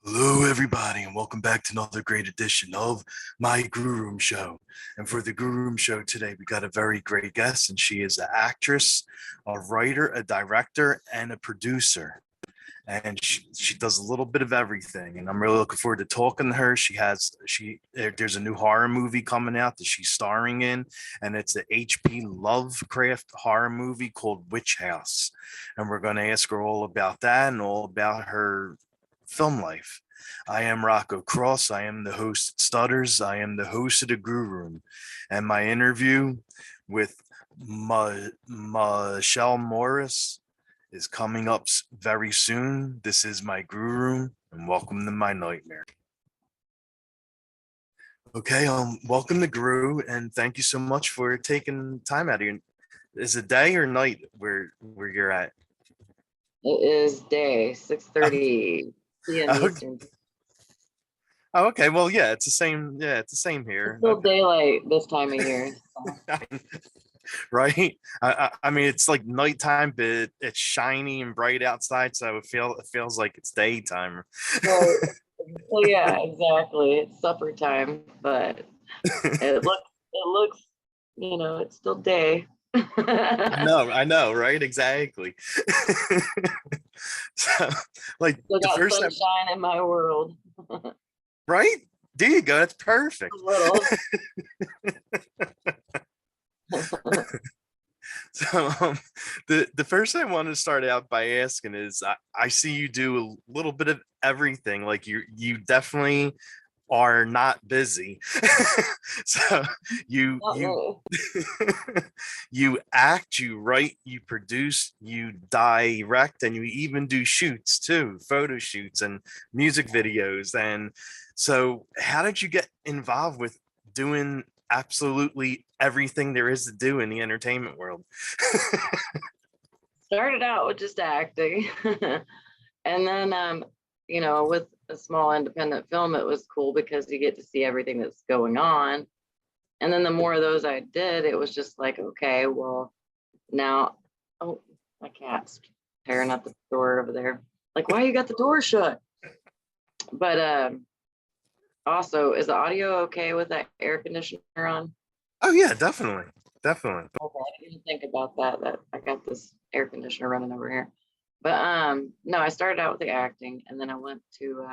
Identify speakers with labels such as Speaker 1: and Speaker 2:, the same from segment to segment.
Speaker 1: Hello, everybody, and welcome back to another great edition of my Guru Room Show. And for the Guru Room Show today, we got a very great guest, and she is an actress, a writer, a director, and a producer. And she does a little bit of everything, and I'm really looking forward to talking to her. There's a new horror movie coming out that she's starring in, and it's the HP Lovecraft horror movie called Witch House. And we're going to ask her all about that and all about her film life. I am Rocco Cross. I am the host at Stutters. I am the host of the Guru Room. And my interview with Michelle Morris is coming up very soon. This is my Guru Room, and welcome to my nightmare. Okay, welcome to Guru, and thank you so much for taking time out of your. Is it day or night where you're at?
Speaker 2: It is day 6:30 p.m. Eastern.
Speaker 1: Oh, okay. Well, yeah, it's the same. Yeah, it's the same here.
Speaker 2: It's still daylight this time of year.
Speaker 1: Right. I mean, it's like nighttime, but it's shiny and bright outside, so it feels like it's daytime.
Speaker 2: Right. Well, yeah, exactly. It's supper time, but it looks, it's still day.
Speaker 1: I know, right? Exactly. So, like
Speaker 2: Still
Speaker 1: the
Speaker 2: got
Speaker 1: first
Speaker 2: sunshine
Speaker 1: time,
Speaker 2: in my world.
Speaker 1: right? There you go. That's perfect.
Speaker 2: A little.
Speaker 1: So the first thing I want to start out by asking is I see you do a little bit of everything. Like you definitely are not busy. So you you act, you write, you produce, you direct, and you even do shoots too, photo shoots and music videos. And so how did you get involved with doing absolutely everything there is to do in the entertainment world?
Speaker 2: Started out with just acting. And then with a small independent film, it was cool because you get to see everything that's going on. And then the more of those I did, it was just like, okay, well, now, oh, my cat's tearing up the door over there. Like, why you got the door shut? But also, is the audio okay with that air conditioner on?
Speaker 1: Oh yeah, definitely. Definitely.
Speaker 2: Okay, I didn't think about that I got this air conditioner running over here. But no, I started out with the acting, and then I went to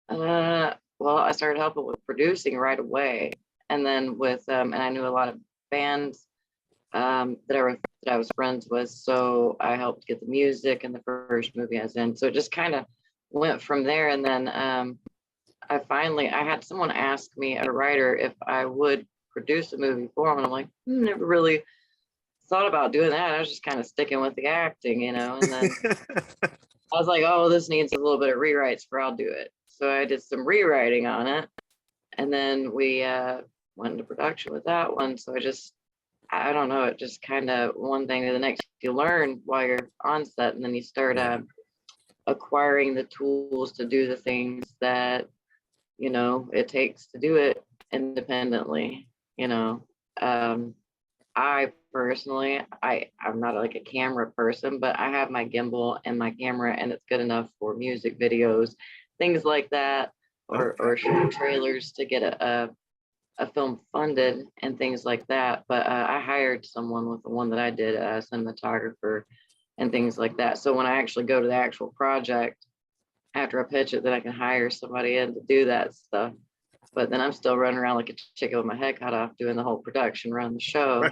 Speaker 2: I started helping with producing right away, and then with and I knew a lot of bands that I was friends with, so I helped get the music in the first movie I was in. So it just kind of went from there, and then I had someone ask me, a writer, if I would produce a movie for him, and I'm like, never really thought about doing that. I was just kind of sticking with the acting, and then I was like, oh, this needs a little bit of rewrites for I'll do it. So I did some rewriting on it, and then we went into production with that one. So I don't know, it just kind of one thing to the next. You learn while you're on set, and then you start acquiring the tools to do the things that it takes to do it independently. I personally, I'm not like a camera person, but I have my gimbal and my camera, and it's good enough for music videos, things like that, or short trailers to get a film funded and things like that. But I hired someone with the one that I did, a cinematographer and things like that. So when I actually go to the actual project, after I pitch it, then I can hire somebody in to do that stuff. But then I'm still running around like a chicken with my head cut off, doing the whole production, running the show,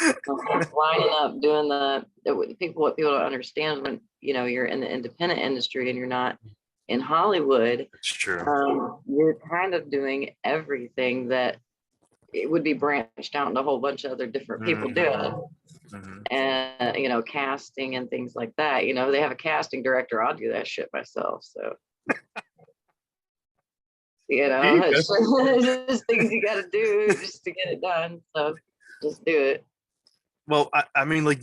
Speaker 2: lining up, doing what people don't understand when you're in the independent industry and you're not in Hollywood.
Speaker 1: It's true.
Speaker 2: You're kind of doing everything that it would be branched out into a whole bunch of other different people doing. And casting and things like that. They have a casting director. I'll do that shit myself. So it's just things you got to do just to get it done. So just do it.
Speaker 1: Well, I mean, like,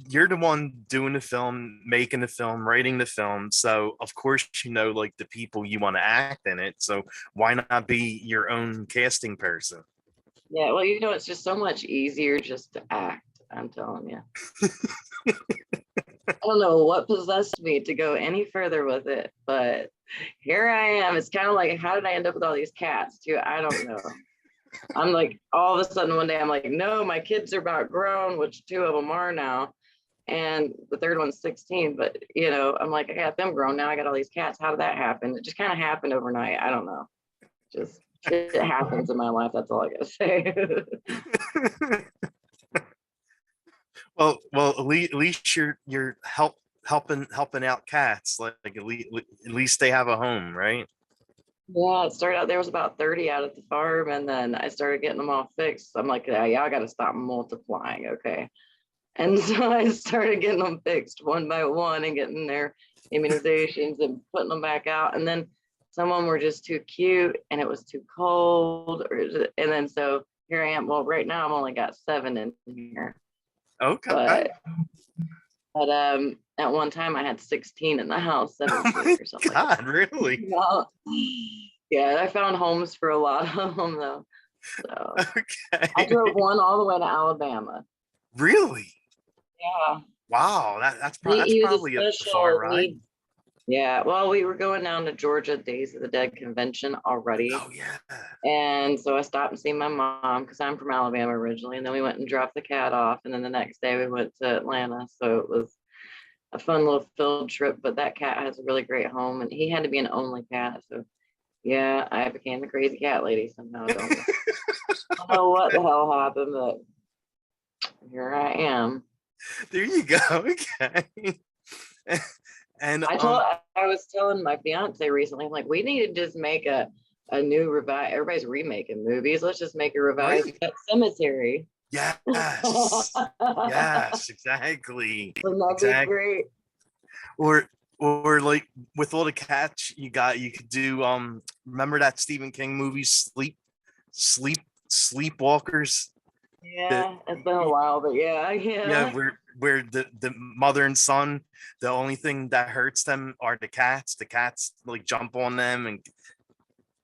Speaker 1: you're the one doing the film, making the film, writing the film. So of course, like the people you want to act in it. So why not be your own casting person?
Speaker 2: Yeah, well, it's just so much easier just to act. I'm telling you. don't know what possessed me to go any further with it, but here I am. It's kind of like, how did I end up with all these cats too? I don't know. I'm like, all of a sudden one day I'm like, no, my kids are about grown, which two of them are now. And the third one's 16, but I'm like, I got them grown now. I got all these cats. How did that happen? It just kind of happened overnight. I don't know. Just shit happens in my life. That's all I gotta say.
Speaker 1: Well, at least you're helping out cats. Like at least they have a home, right?
Speaker 2: Yeah, it started out there was about 30 out at the farm, and then I started getting them all fixed. I'm like, yeah, I got to stop multiplying, okay? And so I started getting them fixed one by one and getting their immunizations and putting them back out. And then some of them were just too cute, and it was too cold, and then so here I am. Well, right now I've only got 7 in here,
Speaker 1: Okay.
Speaker 2: but at one time I had 16 in the house,
Speaker 1: Oh
Speaker 2: 17
Speaker 1: my
Speaker 2: or something like
Speaker 1: God, really?
Speaker 2: that. Yeah, I found homes for a lot of them though. So I
Speaker 1: Okay.
Speaker 2: drove one all the way to Alabama.
Speaker 1: Really?
Speaker 2: Yeah.
Speaker 1: Wow, that's
Speaker 2: He was a
Speaker 1: probably a far
Speaker 2: special
Speaker 1: ride.
Speaker 2: need. Yeah. Well, we were going down to Georgia Days of the Dead convention already.
Speaker 1: Oh yeah.
Speaker 2: And so I stopped and seen my mom because I'm from Alabama originally. And then we went and dropped the cat off. And then the next day we went to Atlanta. So it was a fun little field trip. But that cat has a really great home. And he had to be an only cat. So yeah, I became the crazy cat lady somehow. I don't know what the hell happened, but here I am.
Speaker 1: There you go. Okay. And
Speaker 2: I was telling my fiance recently, I'm like, we need to just make a new revive. Everybody's remaking movies. Let's just make a revised
Speaker 1: right.
Speaker 2: Pet Cemetery.
Speaker 1: Yes. Yes, exactly.
Speaker 2: Wouldn't that be
Speaker 1: Exactly.
Speaker 2: great?
Speaker 1: Or like with all the cats you got, you could do remember that Stephen King movie Sleep Sleepwalkers? The
Speaker 2: Yeah, it's been a while, but yeah,
Speaker 1: Yeah,
Speaker 2: yeah.
Speaker 1: where the mother and son, the only thing that hurts them are the cats. The cats like jump on them, and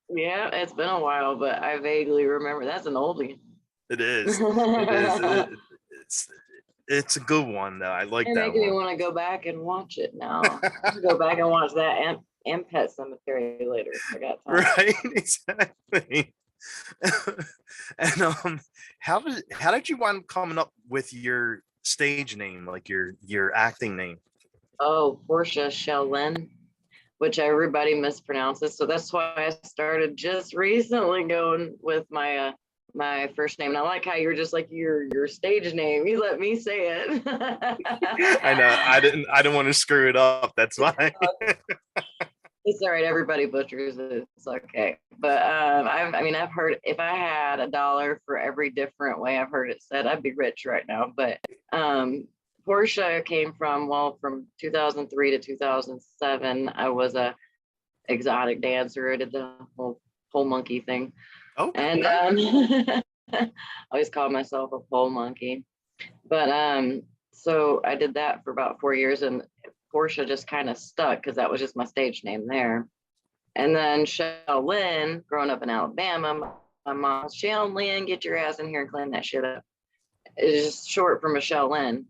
Speaker 2: Yeah, it's been a while, but I vaguely remember. That's an oldie.
Speaker 1: it is. It is. It's it's a good one though. I like
Speaker 2: You're
Speaker 1: that
Speaker 2: making me
Speaker 1: one.
Speaker 2: want to go back and watch it now. I'm gonna go back and watch that and Pet Cemetery later. I got time.
Speaker 1: Right? Exactly. And how did you wind up coming up with your stage name, like your acting name?
Speaker 2: Oh, Portia Chellelynn, which everybody mispronounces. So that's why I started just recently going with my first name. And I like how you were just like your stage name. You let me say it.
Speaker 1: I know I didn't want to screw it up. That's why.
Speaker 2: It's all right. Everybody butchers it. It's okay. But I've heard if I had $1 for every different way I've heard it said, I'd be rich right now. But Portia came from 2003 to 2007. I was a exotic dancer. I did the whole pole monkey thing, and
Speaker 1: Okay.
Speaker 2: I always called myself a pole monkey. But so I did that for about 4 years, and Portia just kind of stuck because that was just my stage name there. And then Chellelynn, growing up in Alabama, my mom's Chellelynn, get your ass in here and clean that shit up. It's just short for Michelle Lynn.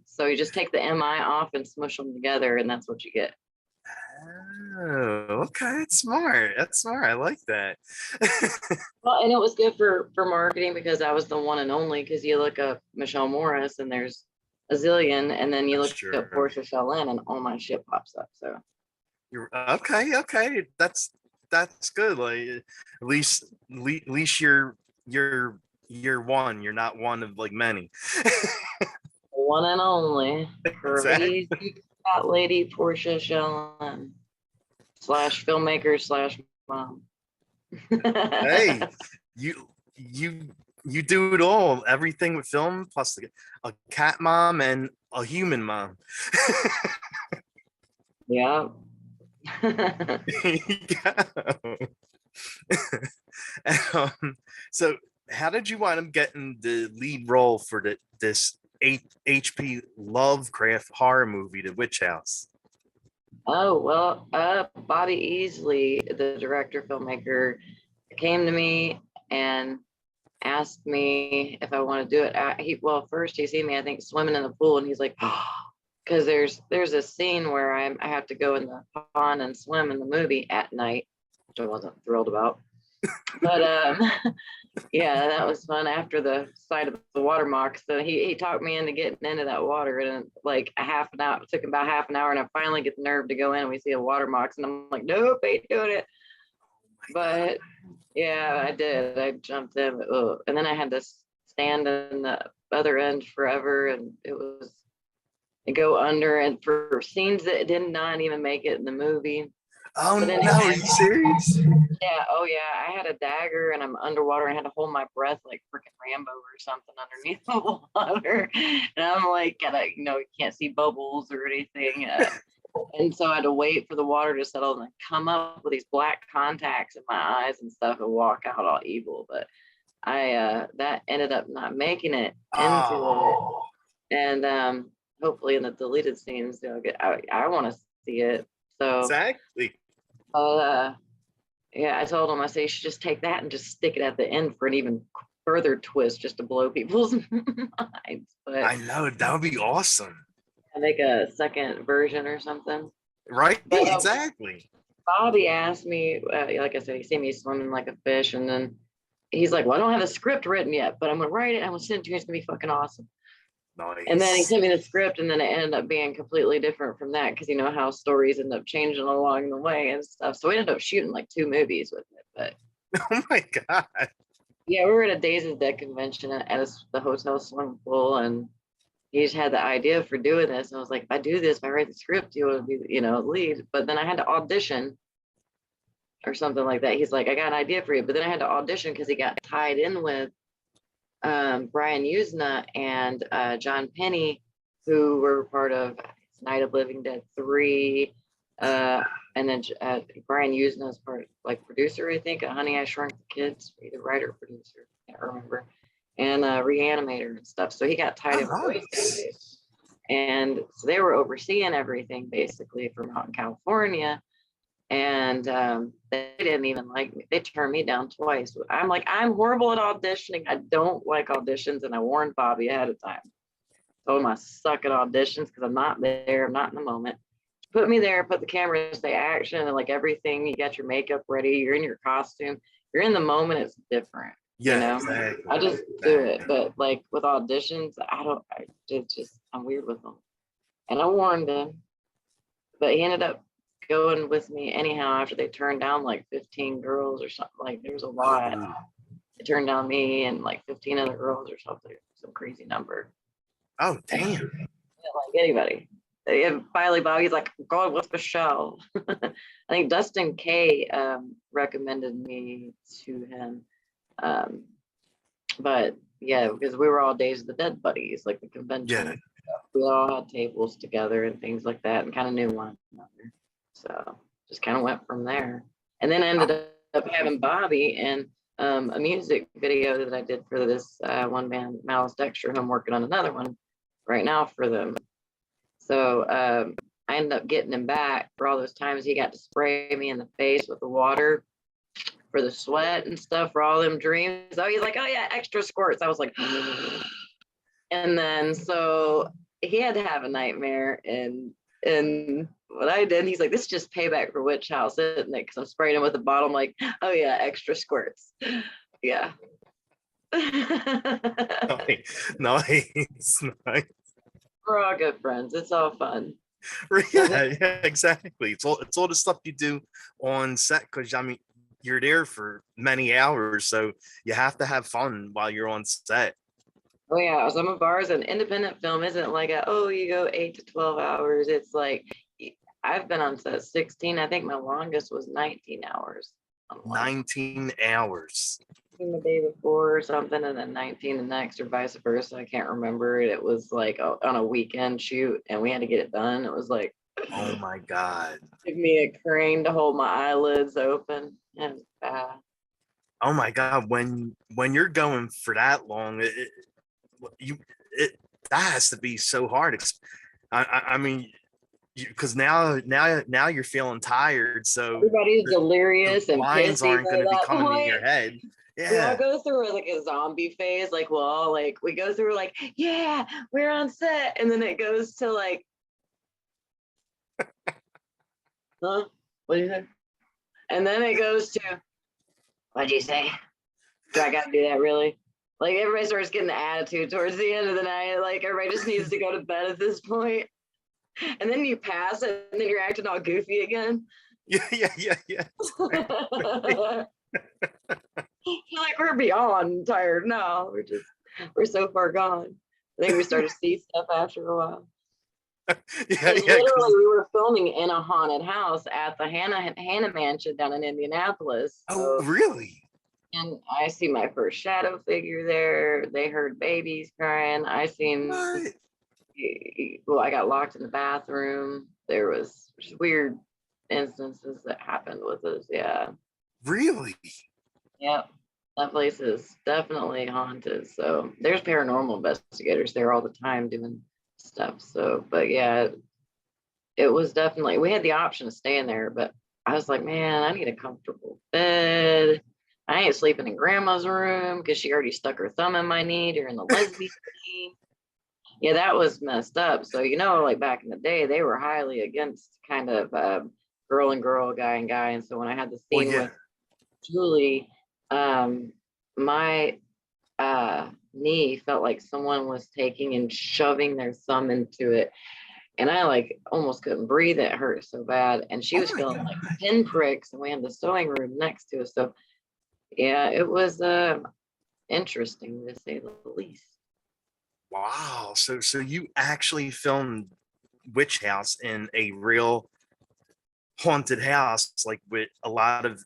Speaker 2: So you just take the MI off and smush them together, and that's what you get.
Speaker 1: Oh, okay. That's smart. That's smart. I like that.
Speaker 2: Well, and it was good for marketing because I was the one and only. Because you look up Michelle Morris and there's a zillion, and then you
Speaker 1: That's
Speaker 2: look up
Speaker 1: true.
Speaker 2: Portia Chellelynn and all my shit pops up. So
Speaker 1: You're okay. Okay. That's good. Like at least you're one. You're not one of like many.
Speaker 2: one and only crazy
Speaker 1: Exactly.
Speaker 2: cat lady Portia Chellelynn slash filmmaker slash mom.
Speaker 1: Hey, you do it all. Everything with film plus a cat mom and a human mom.
Speaker 2: Yeah.
Speaker 1: There you go. So how did you wind up getting the lead role for this HP Lovecraft horror movie, The Witch House?
Speaker 2: Oh, well, Bobby Easley, the director filmmaker, came to me and asked me if I want to do it. First he seen me, I think, swimming in the pool, and he's like, oh, because there's a scene where I have to go in the pond and swim in the movie at night, which I wasn't thrilled about. But yeah, that was fun. After the sight of the water mock, so he talked me into getting into that water, and like a half an hour, it took about half an hour, and I finally get the nerve to go in, and we see a water mock, and I'm like, nope, ain't doing it. But yeah, I did. I jumped in, and then I had to stand in the other end forever, and it was and go under, and for scenes that did not even make it in the movie.
Speaker 1: Oh no, are you serious?
Speaker 2: Yeah, oh yeah, I had a dagger and I'm underwater and I had to hold my breath like freaking Rambo or something underneath the water. And I'm like, you can't see bubbles or anything. And so I had to wait for the water to settle and come up with these black contacts in my eyes and stuff and walk out all evil. But that ended up not making it into it. And hopefully in the deleted scenes, I want to see it. So
Speaker 1: exactly.
Speaker 2: Yeah, I told him, I say, you should just take that and just stick it at the end for an even further twist, just to blow people's minds. But
Speaker 1: I know, that would be awesome.
Speaker 2: I make a second version or something.
Speaker 1: Right?
Speaker 2: But,
Speaker 1: exactly.
Speaker 2: Bobby asked me, like I said, he seen me swimming like a fish, and then he's like, well, I don't have a script written yet, but I'm gonna write it. I'm gonna send it to you. It's gonna be fucking awesome.
Speaker 1: Nice.
Speaker 2: And then he sent me the script, and then it ended up being completely different from that, because you know how stories end up changing along the way and stuff. So we ended up shooting like 2 movies with it. But
Speaker 1: oh my god.
Speaker 2: Yeah, we were at a Days of Dead convention at the hotel swimming pool, and he just had the idea for doing this. And I was like, if I do this, if I write the script, you would be, lead. But then I had to audition or something like that. He's like, I got an idea for you. But then I had to audition because he got tied in with Brian Usna and John Penny, who were part of Night of Living Dead 3. And then Brian Usna is part like producer, I think, Honey, I Shrunk the Kids, either writer or producer, can't remember, and Reanimator and stuff. So he got tied in with those guys. And so they were overseeing everything basically from out in California. And they didn't even like me. They turned me down twice. I'm like, I'm horrible at auditioning. I don't like auditions. And I warned Bobby ahead of time. Told him I suck at auditions because I'm not there. I'm not in the moment. Put me there, put the camera, say action, and like everything. You got your makeup ready. You're in your costume. You're in the moment. It's different.
Speaker 1: Yeah, exactly.
Speaker 2: I just do it. But like with auditions, I'm weird with them. And I warned him. But he ended up going with me anyhow after they turned down like 15 girls or something. Like there was a lot. They turned down me and like 15 other girls or something, some crazy number.
Speaker 1: Oh damn.
Speaker 2: Like anybody. And finally Bobby's like, God, what's the show? I think Dustin K recommended me to him. But yeah, because we were all Days of the Dead buddies, like the convention.
Speaker 1: Yeah.
Speaker 2: We all had tables together and things like that and kind of knew one another. So just kind of went from there. And then I ended up having Bobby in a music video that I did for this one band, Malice Dexter, who I'm working on another one right now for them. So I ended up getting him back for all those times he got to spray me in the face with the water for the sweat and stuff for all them dreams. So he's like, oh yeah, extra squirts. I was like, and then so he had to have a nightmare, and what I did, he's like, this is just payback for Witch House, isn't it? Because I'm spraying him with a bottle. I'm like, oh yeah, extra squirts. Yeah.
Speaker 1: Nice.
Speaker 2: We're all good friends. It's all fun.
Speaker 1: Yeah, exactly. It's all the stuff you do on set, because I mean you're there for many hours, so you have to have fun while you're on set.
Speaker 2: Oh yeah, some of ours, an independent film isn't like you go 8 to 12 hours. It's like I've been on set 16. I think my longest was 19 hours.
Speaker 1: 19 hours.
Speaker 2: The day before or something, and then 19 the next, or vice versa. I can't remember. It was like on a weekend shoot, and we had to get it done. It was like,
Speaker 1: oh my god,
Speaker 2: give me a crane to hold my eyelids open. And
Speaker 1: oh my god, when you're going for that long, that has to be so hard. I mean, because now you're feeling tired, so
Speaker 2: everybody's delirious and
Speaker 1: lines aren't going to be coming in your head. Yeah.
Speaker 2: We all go through like a zombie phase. Like we go through like, yeah, we're on set, and then it goes to like Huh? What do you say? And then it goes to, what'd you say? Do I gotta do that really? Like everybody starts getting the attitude towards the end of the night. Like everybody just needs to go to bed at this point. And then you pass it and then you're acting all goofy again.
Speaker 1: Yeah.
Speaker 2: You're like, we're beyond tired. No, we're so far gone. I think we started to see stuff after a while.
Speaker 1: Yeah,
Speaker 2: Because literally we were filming in a haunted house at the Hannah Mansion down in Indianapolis.
Speaker 1: Oh,
Speaker 2: So,
Speaker 1: really?
Speaker 2: and I see my first shadow figure there. They heard babies crying. I seen,
Speaker 1: What?
Speaker 2: well, I got locked in the bathroom. There was weird instances that happened with us. Yeah.
Speaker 1: Really?
Speaker 2: Yep. That place is definitely haunted. So there's paranormal investigators there all the time doing stuff. So, but yeah, it was definitely, we had the option of staying there, but I was like, man, I need a comfortable bed. I ain't sleeping in grandma's room because she already stuck her thumb in my knee during the lesbian scene. Yeah, that was messed up. So, like back in the day, they were highly against kind of girl and girl, guy and guy. And so when I had the
Speaker 1: Well,
Speaker 2: scene
Speaker 1: yeah.
Speaker 2: with Julie, my knee felt like someone was taking and shoving their thumb into it. And I like almost couldn't breathe. It hurt so bad. And she
Speaker 1: Oh
Speaker 2: was
Speaker 1: my
Speaker 2: feeling like
Speaker 1: God.
Speaker 2: pinpricks, and we had the sewing room next to us. So yeah, it was interesting to say the least.
Speaker 1: Wow. So you actually filmed Witch House in a real haunted house, like with a lot of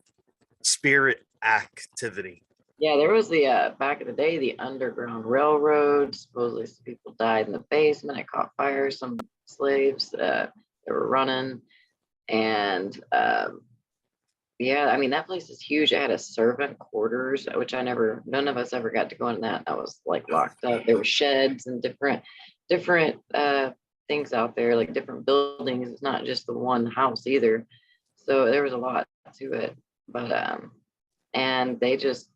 Speaker 1: spirit activity.
Speaker 2: Yeah, there was the back in the day, the Underground Railroad. Supposedly some people died in the basement. It caught fire. Some slaves that were running. And yeah, I mean, that place is huge. I had a servant quarters, which none of us ever got to go in that. I was like locked up. There were sheds and different things out there, like different buildings. It's not just the one house either. So there was a lot to it. But and they just,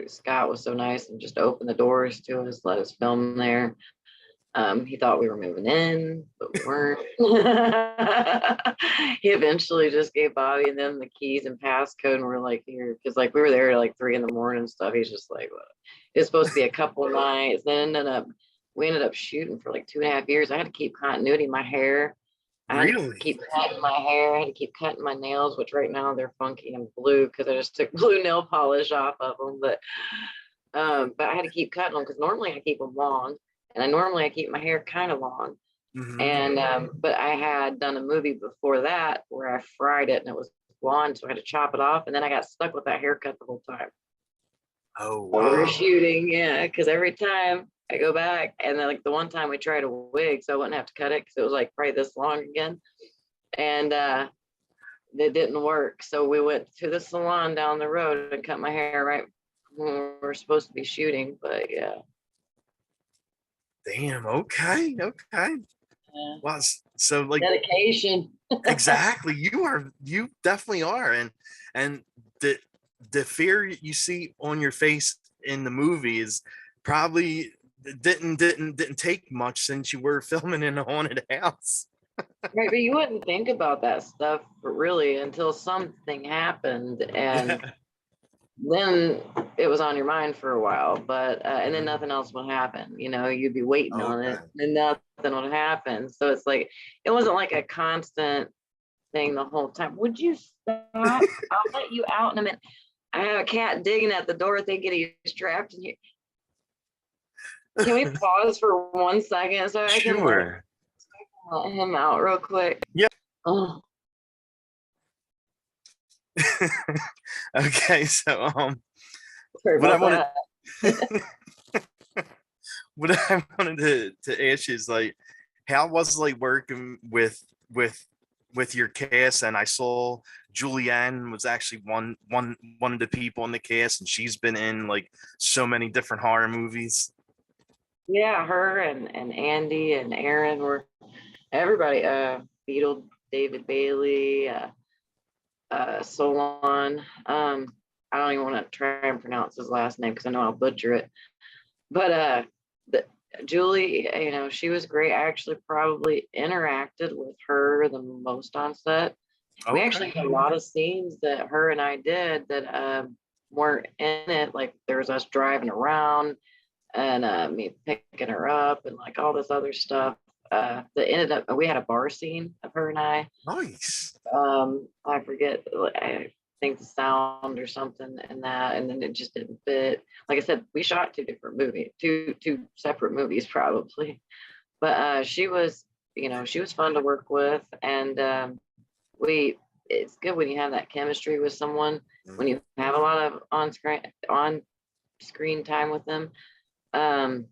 Speaker 2: Scott was so nice and just opened the doors to us, let us film there. He thought we were moving in, but we weren't. He eventually just gave Bobby and them the keys and passcode, and we're like, here, because like we were there at like 3 a.m. and stuff. He's just like, what? It was supposed to be a couple of nights. Then we ended up shooting for like 2.5 years. I had to keep continuity in my hair. I had to
Speaker 1: Really?
Speaker 2: keep cutting my hair. I had to keep cutting my nails, which right now they're funky and blue because I just took blue nail polish off of them. But I had to keep cutting them because normally I keep them long, and I keep my hair kind of long.
Speaker 1: Mm-hmm.
Speaker 2: And but I had done a movie before that where I fried it and it was blonde, so I had to chop it off, and then I got stuck with that haircut the whole time.
Speaker 1: Oh,
Speaker 2: While we were
Speaker 1: wow.
Speaker 2: shooting, yeah, because every time I go back, and then like the one time we tried a wig, so I wouldn't have to cut it because it was like probably this long again, and it didn't work. So we went to the salon down the road and cut my hair right when we were supposed to be shooting. But yeah.
Speaker 1: Damn. Okay.
Speaker 2: Yeah.
Speaker 1: Wow. So like
Speaker 2: Dedication.
Speaker 1: exactly, you definitely are, and the fear you see on your face in the movie is probably didn't take much since you were filming in a haunted house.
Speaker 2: Right, but you wouldn't think about that stuff really until something happened, and
Speaker 1: Yeah.
Speaker 2: then it was on your mind for a while. But and then nothing else would happen. You'd be waiting on it,
Speaker 1: Okay.
Speaker 2: and nothing would happen. So it's like it wasn't like a constant thing the whole time. Would you stop? I'll let you out in a minute. I have a cat digging at the door thinking he's trapped in here. Can we pause for 1 second so I can
Speaker 1: Sure.
Speaker 2: let him out real quick?
Speaker 1: Yeah.
Speaker 2: Oh,
Speaker 1: Okay, so
Speaker 2: sorry
Speaker 1: what I
Speaker 2: about
Speaker 1: wanted
Speaker 2: that.
Speaker 1: what I wanted to ask you is like, how was it like working with your cast? And I saw Julianne was actually one of the people in the cast, and she's been in like so many different horror movies.
Speaker 2: Yeah, her and Andy and Aaron were everybody. Beetle, David Bailey, Solon. I don't even want to try and pronounce his last name because I know I'll butcher it. But Julie, she was great. I actually probably interacted with her the most on set. We actually had a lot of scenes that her and I did that weren't in it. Like there was us driving around and me picking her up and like all this other stuff. That ended up, we had a bar scene of her and I.
Speaker 1: Nice.
Speaker 2: I forget, I think the sound or something and that, and then it just didn't fit. Like I said, we shot two separate movies probably. But she was, she was fun to work with, and we it's good when you have that chemistry with someone, when you have a lot of on screen time with them. um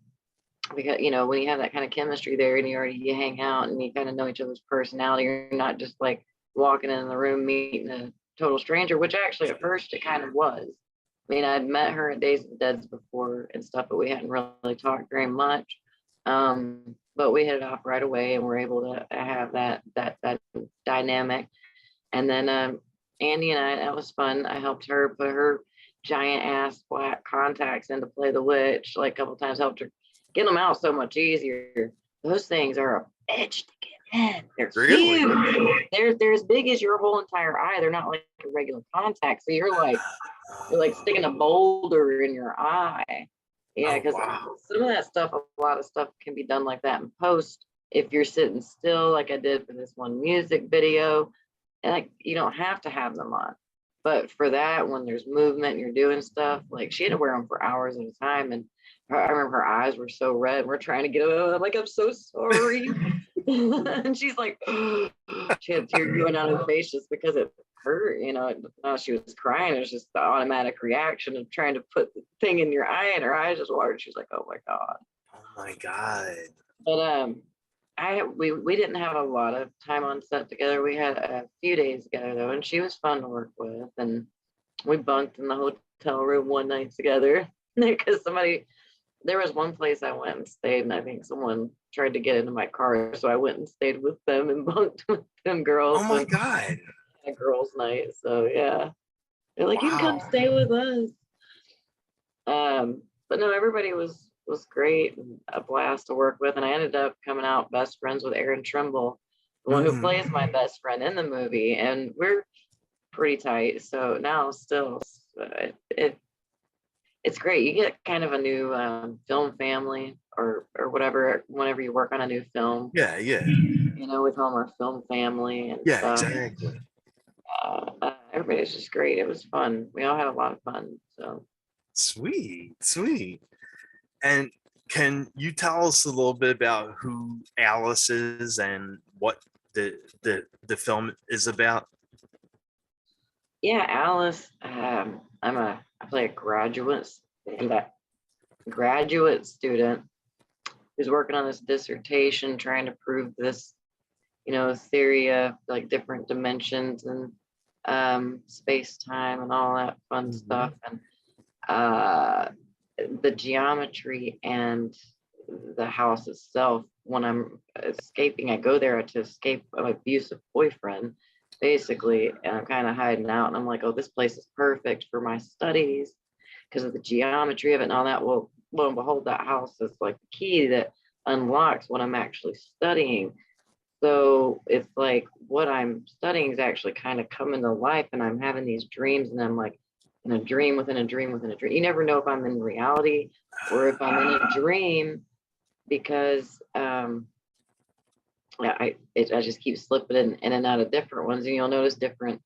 Speaker 2: because when you have that kind of chemistry there and you hang out and you kind of know each other's personality, you're not just like walking in the room meeting a total stranger, which actually at first it kind of was. I mean, I'd met her at Days of the Dead before and stuff, but we hadn't really talked very much. But we hit it off right away and we're able to have that dynamic. And then Andy and I, that was fun. I helped her put her giant ass black contacts in to play the witch. Like a couple times, helped her get them out so much easier. Those things are a bitch to get in. They're
Speaker 1: Really?
Speaker 2: huge. They're as big as your whole entire eye. They're not like a regular contact. So you're like sticking a boulder in your eye. Yeah, because some of that stuff, a lot of stuff can be done like that in post. If you're sitting still, like I did for this one music video, and like you don't have to have them on. But for that, when there's movement and you're doing stuff, like she had to wear them for hours at a time. And I remember her eyes were so red. We're trying to get them. I'm like, I'm so sorry. And she's like, she had tears going down her face just because it hurt. No, she was crying. It was just the automatic reaction of trying to put the thing in your eye, and her eyes just watered. She's like, oh my God.
Speaker 1: Oh my God.
Speaker 2: But we didn't have a lot of time on set together. We had a few days together though, and she was fun to work with. And we bunked in the hotel room one night together because there was one place I went and stayed, and I think someone tried to get into my car, so I went and stayed with them and bunked with them girls.
Speaker 1: Oh my God.
Speaker 2: A girls' night. So yeah, they're like, you can come stay with us. But no, everybody was great and a blast to work with, and I ended up coming out best friends with Aaron Trimble, the one who plays my best friend in the movie, and we're pretty tight. So now still, it's great. You get kind of a new film family or whatever whenever you work on a new film.
Speaker 1: Yeah.
Speaker 2: We call them our film family and stuff.
Speaker 1: Exactly.
Speaker 2: Everybody's just great. It was fun. We all had a lot of fun. So
Speaker 1: Sweet. And can you tell us a little bit about who Alice is and what the film is about?
Speaker 2: Yeah, Alice. I play a graduate student who's working on this dissertation, trying to prove this, theory of like different dimensions and space time and all that fun stuff. And the geometry and the house itself, when I'm escaping, I go there to escape an abusive boyfriend basically, and I'm kind of hiding out, and I'm like, oh, this place is perfect for my studies because of the geometry of it and all that. Well, lo and behold, that house is like the key that unlocks what I'm actually studying. So it's like what I'm studying is actually kind of coming to life, and I'm having these dreams, and I'm like in a dream within a dream within a dream. You never know if I'm in reality or if I'm in a dream, because I just keep slipping in and out of different ones, and you'll notice different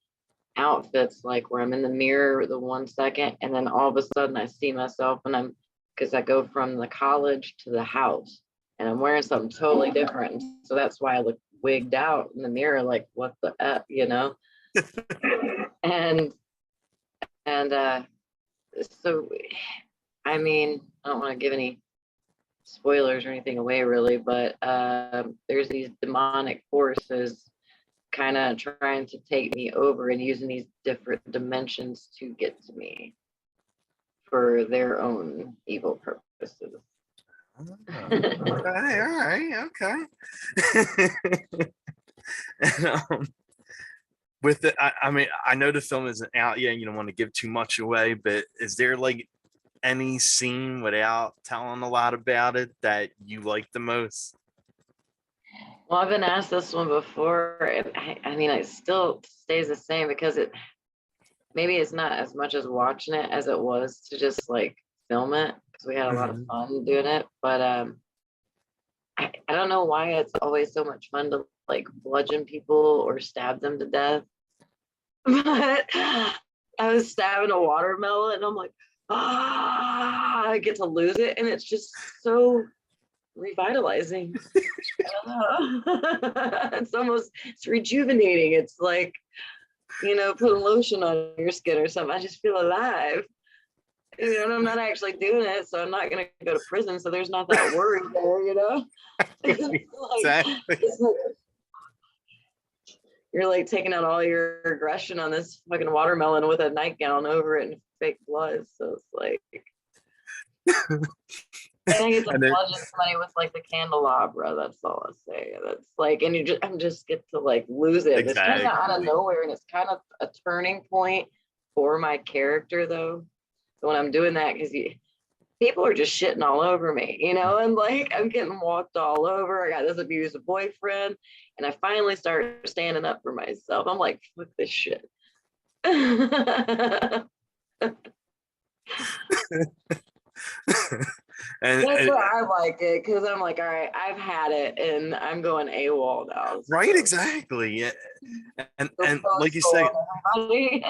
Speaker 2: outfits, like where I'm in the mirror the 1 second, and then all of a sudden I see myself, and because I go from the college to the house, and I'm wearing something totally different. So that's why I look wigged out in the mirror, like what the F, and so I mean, I don't want to give any spoilers or anything away really, but there's these demonic forces kind of trying to take me over and using these different dimensions to get to me for their own evil purposes.
Speaker 1: Okay, all right, okay. And, with it, I mean, I know the film isn't out yet, you don't want to give too much away, but is there like any scene without telling a lot about it that you like the most?
Speaker 2: Well, I've been asked this one before, and I mean, it still stays the same because maybe it's not as much as watching it as it was to just like film it because we had a lot of
Speaker 1: Mhm.
Speaker 2: fun doing it. But I don't know why it's always so much fun to like bludgeon people or stab them to death. But I was stabbing a watermelon and I'm like, I get to lose it. And it's just so revitalizing. It's rejuvenating. It's like, putting lotion on your skin or something. I just feel alive. And I'm not actually doing it, so I'm not gonna go to prison. So there's not that worry there. It's like,
Speaker 1: Exactly.
Speaker 2: it's like you're like taking out all your aggression on this fucking watermelon with a nightgown over it and fake blood. So it's like, and I get to
Speaker 1: And then
Speaker 2: bludgeon somebody with like the candelabra. That's all I say. That's like, and I'm just get to like lose it. It's kind of out of
Speaker 1: exactly.
Speaker 2: nowhere, and it's kind of a turning point for my character, though. So when I'm doing that, because people are just shitting all over me, and like I'm getting walked all over. I got this abusive boyfriend, and I finally start standing up for myself. I'm like, fuck this shit. That's
Speaker 1: and
Speaker 2: why I like it, because I'm like, all right, I've had it, and I'm going AWOL now.
Speaker 1: right,
Speaker 2: So
Speaker 1: exactly. Yeah.
Speaker 2: go
Speaker 1: And like you
Speaker 2: postal
Speaker 1: say,
Speaker 2: on everybody.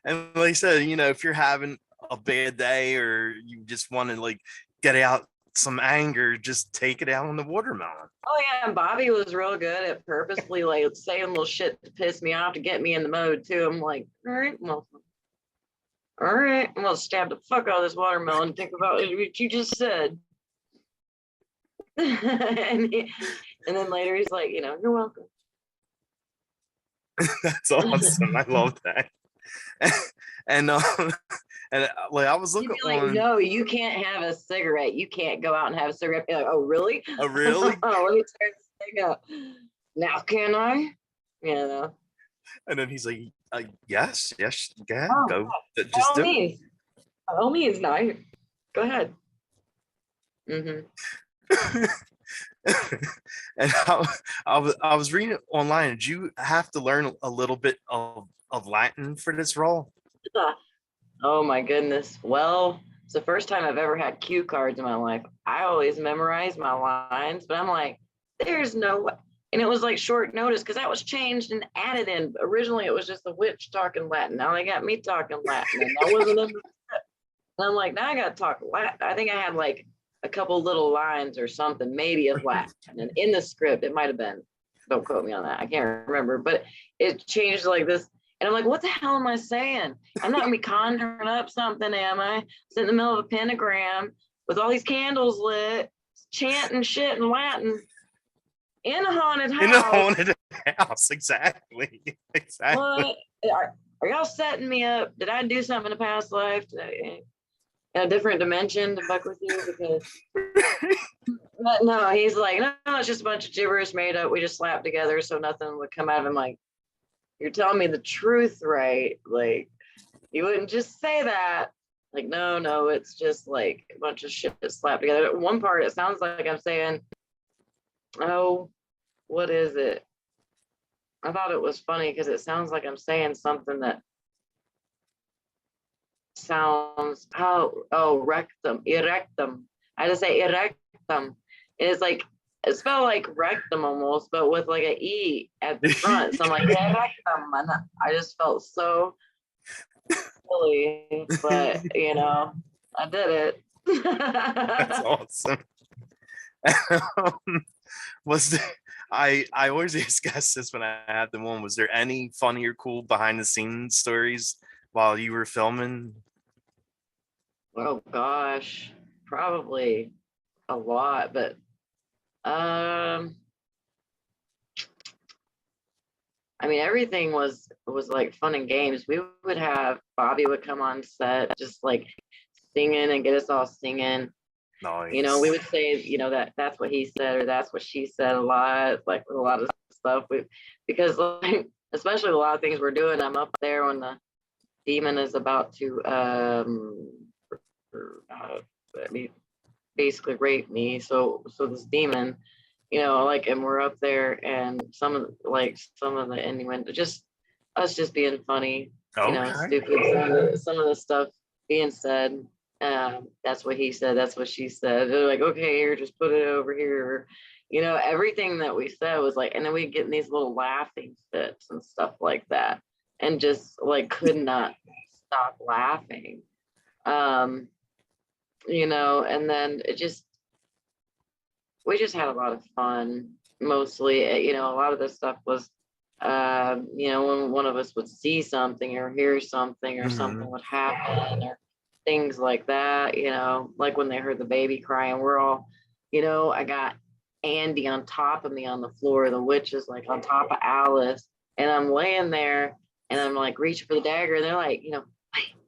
Speaker 1: and like you said, if you're having a bad day or you just want to like get out some anger, just take it out on the watermelon.
Speaker 2: Oh yeah, and Bobby was real good at purposely like saying little shit to piss me off to get me in the mode too. I'm like, all right, well, all right, I'm gonna stab the fuck out of this watermelon. Think about what you just said. and, and then later he's like, you're welcome.
Speaker 1: That's awesome. I love that. And and like I was
Speaker 2: You'd
Speaker 1: looking
Speaker 2: be like,
Speaker 1: on.
Speaker 2: no, you can't have a cigarette. You can't go out and have a cigarette. Be like, oh, really?
Speaker 1: Oh, really?
Speaker 2: Let me turn this thing up. Now can I?
Speaker 1: And then he's like, yes, yes, yeah,
Speaker 2: Oh,
Speaker 1: go,
Speaker 2: by
Speaker 1: just
Speaker 2: all
Speaker 1: do
Speaker 2: means. By all means, now. Go ahead. Mm-hmm.
Speaker 1: it. And I was reading online. Did you have to learn a little bit of Latin for this role?
Speaker 2: Oh my goodness. Well, it's the first time I've ever had cue cards in my life. I always memorize my lines, but I'm like, there's no way. And it was like short notice because that was changed and added in. Originally, it was just the witch talking Latin. Now they got me talking Latin, and that wasn't in the script. And I'm like, now I got to talk Latin. I think I had like a couple little lines or something, maybe of Latin. And in the script, it might have been, don't quote me on that. I can't remember, but it changed like this. And I'm like, what the hell am I saying? I'm not gonna be conjuring up something, am I? It's in the middle of a pentagram with all these candles lit, chanting shit in Latin in a haunted
Speaker 1: In a
Speaker 2: house.
Speaker 1: haunted house, exactly, exactly.
Speaker 2: What? Are y'all setting me up? Did I do something in a past life? In a different dimension to fuck with you? Because but no, he's like, no, it's just a bunch of gibberish made up. We just slapped together so nothing would come out of him. Like, you're telling me the truth, right? Like, you wouldn't just say that. Like, no, it's just like a bunch of shit slapped together. At one part, it sounds like I'm saying, oh, what is it? I thought it was funny because it sounds like I'm saying something that sounds, rectum, erectum. I just say erectum. It's like, it's spelled like rectum almost, but with like a E at the front. So I'm like, erectum. And I just felt so silly, but I did it.
Speaker 1: That's awesome. Was there, I always ask guests this when I have them on. Was there any funny or cool behind the scenes stories while you were filming?
Speaker 2: Oh gosh, probably a lot, but um, I mean everything was like fun and games. We would have Bobby would come on set just like singing and get us all singing. We
Speaker 1: Nice.
Speaker 2: would say, that's what he said or that's what she said a lot, like with a lot of stuff. Because like, especially a lot of things we're doing, I'm up there when the demon is about to I mean, basically rape me. So this demon you know, like, and we're up there, and some of the innuendo, just us just being funny, you know,
Speaker 1: Okay.
Speaker 2: stupid. Some of the stuff being said. That's what he said. That's what she said. They're like, okay, here, just put it over here. You know, everything that we said was like, and then we get in these little laughing fits and stuff like that, and just like could not stop laughing. Um, you know, and then we just had a lot of fun. Mostly, you know, a lot of this stuff was, you know, when one of us would see something or hear something or
Speaker 1: Hmm.
Speaker 2: something would happen or things like that, you know, like when they heard the baby crying, we're all, you know, I got Andy on top of me on the floor, the witch is like on top of Alice, and I'm laying there and I'm like reaching for the dagger, and they're like, you know,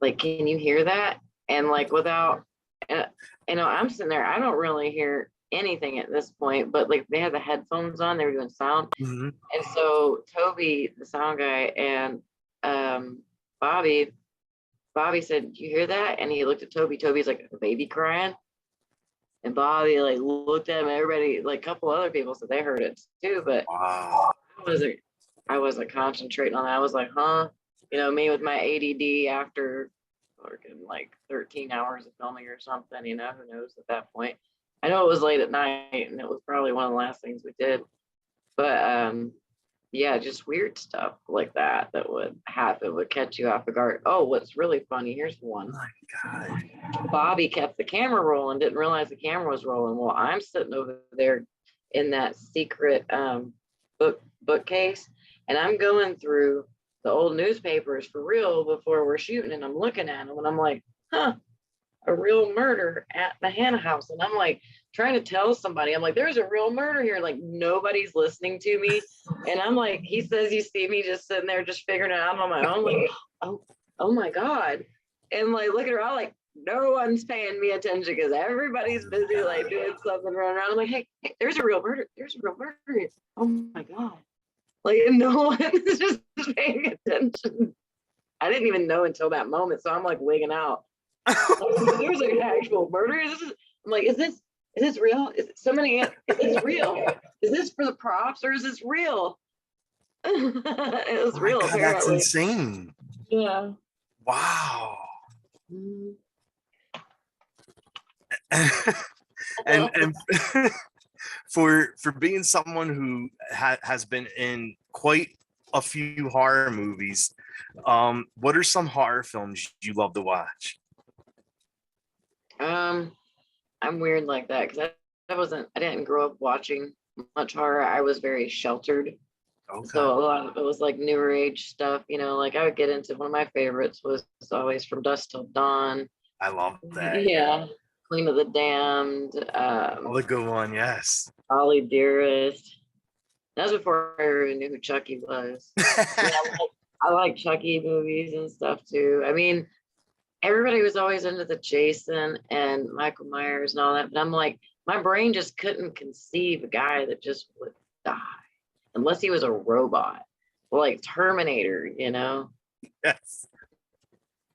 Speaker 2: like, can you hear that? And like without, uh, you know, I'm sitting there, I don't really hear anything at this point, but like they had the headphones on, they were doing sound.
Speaker 1: Hmm.
Speaker 2: And so Toby, the sound guy, and um, Bobby, Bobby said, "You hear that?" And he looked at Toby. Toby's like, "A baby crying." And Bobby like looked at him. Everybody, like a couple other people said they heard it too, but
Speaker 1: Wow.
Speaker 2: I wasn't. I wasn't concentrating on that. I was like, "Huh?" You know, me with my ADD after working like 13 hours of filming or something. You know, who knows at that point? I know it was late at night, and it was probably one of the last things we did. But yeah, just weird stuff like that that would happen would catch you off guard. Oh, what's really funny, here's one.
Speaker 1: My God.
Speaker 2: Bobby kept the camera rolling, didn't realize the camera was rolling. Well, I'm sitting over there in that secret bookcase, and I'm going through the old newspapers for real before we're shooting, and I'm looking at them, and I'm like, huh, a real murder at the Hannah house. And I'm like trying to tell somebody, I'm like, there's a real murder here. Like nobody's listening to me. And I'm like, he says, you see me just sitting there, just figuring it out on my own. Like, oh, oh my God. And like, look at her, all like, no one's paying me attention because everybody's busy, like doing something running around. I'm like, hey, there's a real murder. There's a real murder here. Oh my God. Like, no one is just paying attention. I didn't even know until that moment. So I'm like wigging out. There's an actual murder. I'm like, is this real? Is it so many? Is this real? Is this for the props or is this real? It
Speaker 1: Oh
Speaker 2: was
Speaker 1: my
Speaker 2: real,
Speaker 1: God, that's
Speaker 2: apparently.
Speaker 1: insane.
Speaker 2: Yeah.
Speaker 1: Wow.
Speaker 2: Mhm.
Speaker 1: And for being someone who has been in quite a few horror movies, what are some horror films you love to watch?
Speaker 2: um, I'm weird like that because I didn't grow up watching much horror. I was very sheltered.
Speaker 1: Okay.
Speaker 2: So a lot of it was like newer age stuff, you know, like I would get into one of my favorites was always From Dusk Till Dawn.
Speaker 1: I love that.
Speaker 2: Yeah. Queen of the Damned,
Speaker 1: Oh, the good one, yes.
Speaker 2: Ollie Dearest. That was before I even knew who Chucky was. Yeah, I like Chucky movies and stuff too. I mean, everybody was always into the Jason and Michael Myers and all that, but I'm like, my brain just couldn't conceive a guy that just would die unless he was a robot, like Terminator, you know.
Speaker 1: Yes.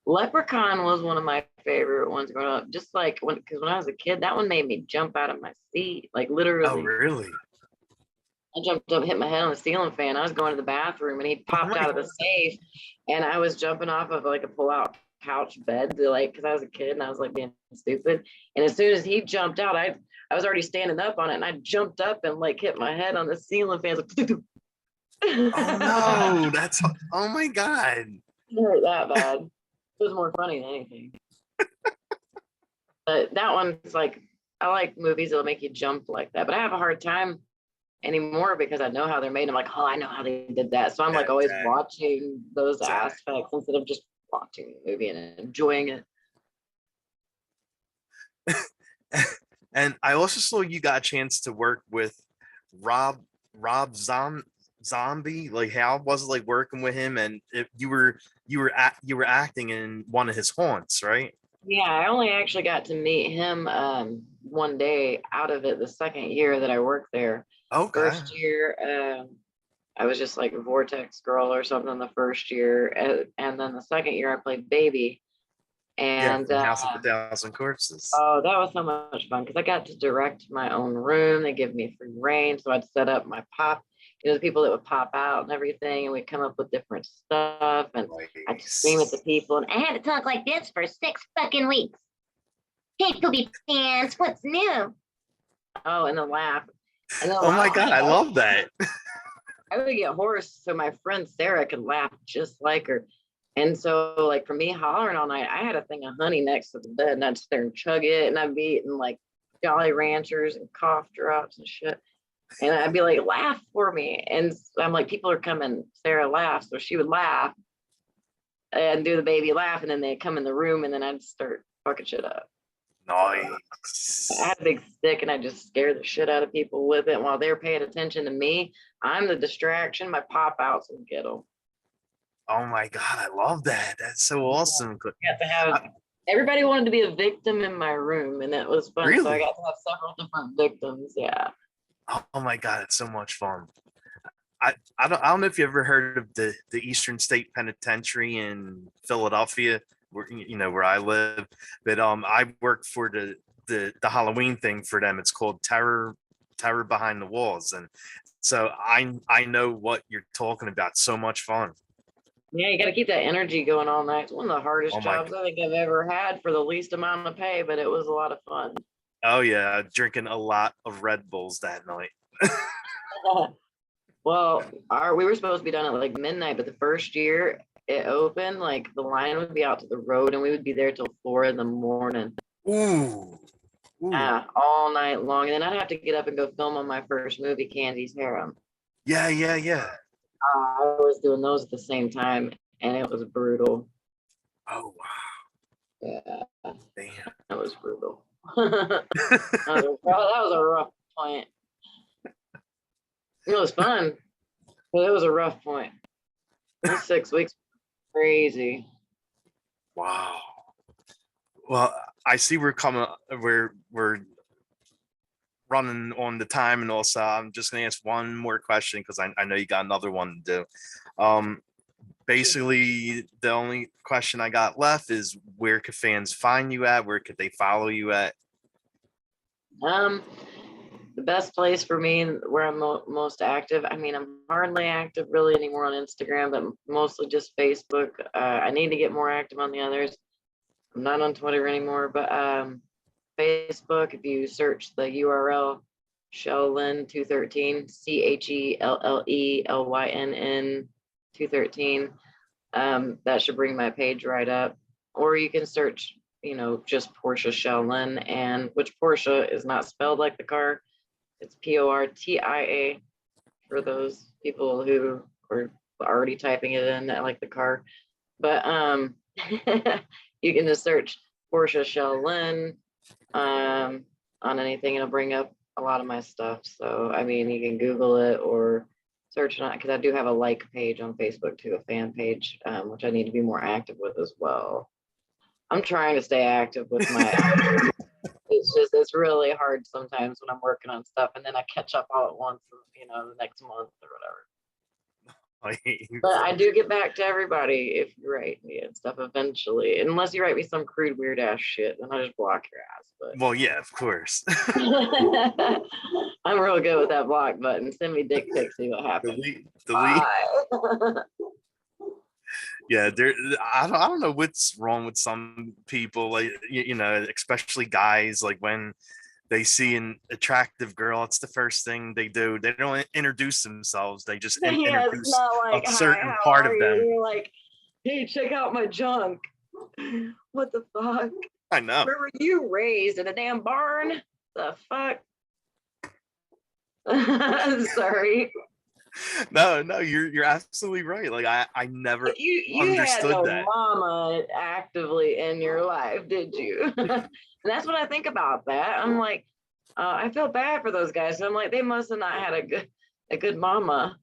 Speaker 2: Leprechaun was one of my favorite ones growing up. Just like because when I was a kid, that one made me jump out of my seat, like
Speaker 1: Oh,
Speaker 2: literally.
Speaker 1: really?
Speaker 2: I jumped up, hit my head on the ceiling fan. I was going to the bathroom, and he
Speaker 1: Oh
Speaker 2: popped
Speaker 1: my
Speaker 2: out of the safe, and I was jumping off of like a pull-out couch bed to like because I was a kid and I was like being stupid. And as soon as he jumped out, I was already standing up on it, and I jumped up and like hit my head on the ceiling fan. Like,
Speaker 1: Oh no, that's oh my God.
Speaker 2: it hurt that bad. It was more funny than anything. But that one's like I like movies that'll make you jump like that. But I have a hard time anymore because I know how they're made. I'm like, oh, I know how they did that. So I'm like always
Speaker 1: Exactly.
Speaker 2: watching those aspects instead of just watching the movie and enjoying it.
Speaker 1: And I also saw you got a chance to work with Rob Zombie. Like, how was it like working with him? And you were acting in one of his haunts, right?
Speaker 2: Yeah, I only actually got to meet him one day out of it the second year that I worked there.
Speaker 1: Okay.
Speaker 2: First year, I was just like a Vortex girl or something the first year. And then the second year, I played Baby.
Speaker 1: Yeah,
Speaker 2: And
Speaker 1: from House of a Thousand Corpses.
Speaker 2: oh, that was so much fun because I got to direct my own room. They give me free reign, so I'd set up my pop, the people that would pop out and everything, and we'd come up with different stuff, and I'd scream at the
Speaker 1: Nice.
Speaker 2: people, and I had to talk like this for 6 fucking weeks. Hey, poopy pants, what's new? Oh, and then laugh, and then
Speaker 1: Oh my God, I love that.
Speaker 2: I would get hoarse so my friend Sarah could laugh just like her. And so, like, for me hollering all night, I had a thing of honey next to the bed, and I'd sit there and chug it, and I'd be eating like Jolly Ranchers and cough drops and shit. And I'd be like, laugh for me. And I'm like, people are coming. Sarah laughs. So she would laugh and do the baby laugh. And then they'd come in the room, and then I'd start fucking shit up. I
Speaker 1: Nice.
Speaker 2: had a big stick, and I just scare the shit out of people with it. And while they're paying attention to me, I'm the distraction. My pop outs will get them.
Speaker 1: Oh my God, I love that. That's so awesome.
Speaker 2: Got to have everybody wanted to be a victim in my room, and it was fun. So I
Speaker 1: Really?
Speaker 2: got to have several different victims. Yeah.
Speaker 1: Oh my God, it's so much fun. I don't know if you ever heard of the Eastern State Penitentiary in Philadelphia, where where I live. But I work for the Halloween thing for them. It's called Terror Behind the Walls, and so I know what you're talking about. So much fun.
Speaker 2: Yeah, you got to keep that energy going all night. It's one of the hardest
Speaker 1: Oh my.
Speaker 2: jobs I think I've ever had for the least amount of pay, but it was a lot of fun.
Speaker 1: Oh yeah, drinking a lot of Red Bulls that night.
Speaker 2: Well, we were supposed to be done at like midnight, but the first year it opened, like the line would be out to the road, and we would be there till 4 in the morning.
Speaker 1: Ooh. Ooh.
Speaker 2: All night long. And then I'd have to get up and go film on my first movie, Candy's Harem.
Speaker 1: Yeah, yeah, yeah.
Speaker 2: I was doing those at the same time, and it was brutal.
Speaker 1: Oh wow.
Speaker 2: Yeah,
Speaker 1: Damn.
Speaker 2: that was brutal. That was a rough point. It was fun, but it was a rough point. Those 6 weeks were crazy.
Speaker 1: Wow. Well, I see we're running on the time, and also I'm just gonna ask one more question because I know you got another one to do. Basically the only question I got left is where could fans find you at? Where could they follow you at?
Speaker 2: Um, the best place for me and where I'm most active. I mean, I'm hardly active really anymore on Instagram, but mostly just Facebook. I need to get more active on the others. I'm not on Twitter anymore, but Facebook, if you search the URL Chellelynn 213, CHELLELYNN 213, that should bring my page right up. Or you can search, just Portia Chellelynn, and which Portia is not spelled like the car. It's Portia for those people who are already typing it in like the car. But you can just search Portia Chellelynn on anything. It'll bring up a lot of my stuff. So, I mean, you can Google it or search on it, because I do have a like page on Facebook too, a fan page, which I need to be more active with as well. I'm trying to stay active with my it's really hard sometimes when I'm working on stuff, and then I catch up all at once, the next month or whatever. But I do get back to everybody if you write me and stuff eventually, unless you write me some crude weird ass shit, then I just block your ass. But
Speaker 1: Well, yeah, of course.
Speaker 2: I'm real good with that block button. Send me dick pics, see what happens.
Speaker 1: Delete.
Speaker 2: Bye.
Speaker 1: Yeah, I don't know what's wrong with some people, like especially guys, like when they see an attractive girl, it's the first thing they do. They don't introduce themselves. They just
Speaker 2: Yeah, it's
Speaker 1: introduce
Speaker 2: not like,
Speaker 1: a
Speaker 2: hi,
Speaker 1: certain
Speaker 2: how
Speaker 1: part
Speaker 2: are
Speaker 1: of
Speaker 2: you?
Speaker 1: them.
Speaker 2: You're like, hey, check out my junk. What the fuck?
Speaker 1: I know.
Speaker 2: Where were you raised? In a damn barn? The fuck? Sorry.
Speaker 1: No, you're absolutely right. Like I never
Speaker 2: You had
Speaker 1: understood
Speaker 2: no
Speaker 1: that.
Speaker 2: mama actively in your life, did you? And that's what I think about that. I'm like, I feel bad for those guys. I'm like, they must have not had a good mama.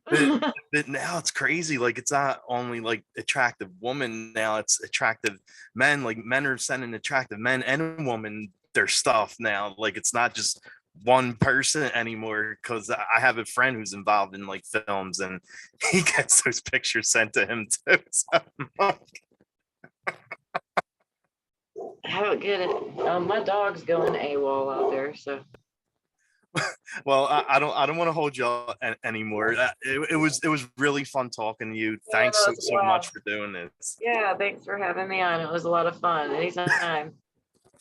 Speaker 1: But now it's crazy. Like it's not only like attractive women now, it's attractive men. Like men are sending attractive men and women their stuff now. Like it's not just one person anymore, because I have a friend who's involved in like films, and he gets those pictures sent to him too. So
Speaker 2: I don't get it. My dog's going AWOL out there, so.
Speaker 1: Well, I don't want to hold you up anymore. It was really fun talking to you.
Speaker 2: Yeah,
Speaker 1: Thanks
Speaker 2: that
Speaker 1: so,
Speaker 2: was a
Speaker 1: so much
Speaker 2: blast.
Speaker 1: for doing this.
Speaker 2: Yeah, thanks for having me on. It was a lot of fun. Anytime.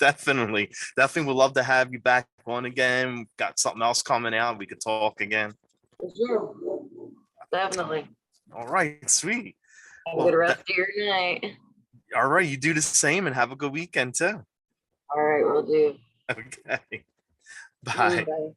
Speaker 1: Definitely would love to have you back on again. Got something else coming out. We could talk again.
Speaker 2: For sure. Definitely.
Speaker 1: All right, sweet.
Speaker 2: Have a good
Speaker 1: Well,
Speaker 2: rest of your night.
Speaker 1: all right, you do the same and have a good weekend too.
Speaker 2: All right, we'll do.
Speaker 1: Okay. Bye.
Speaker 2: Bye.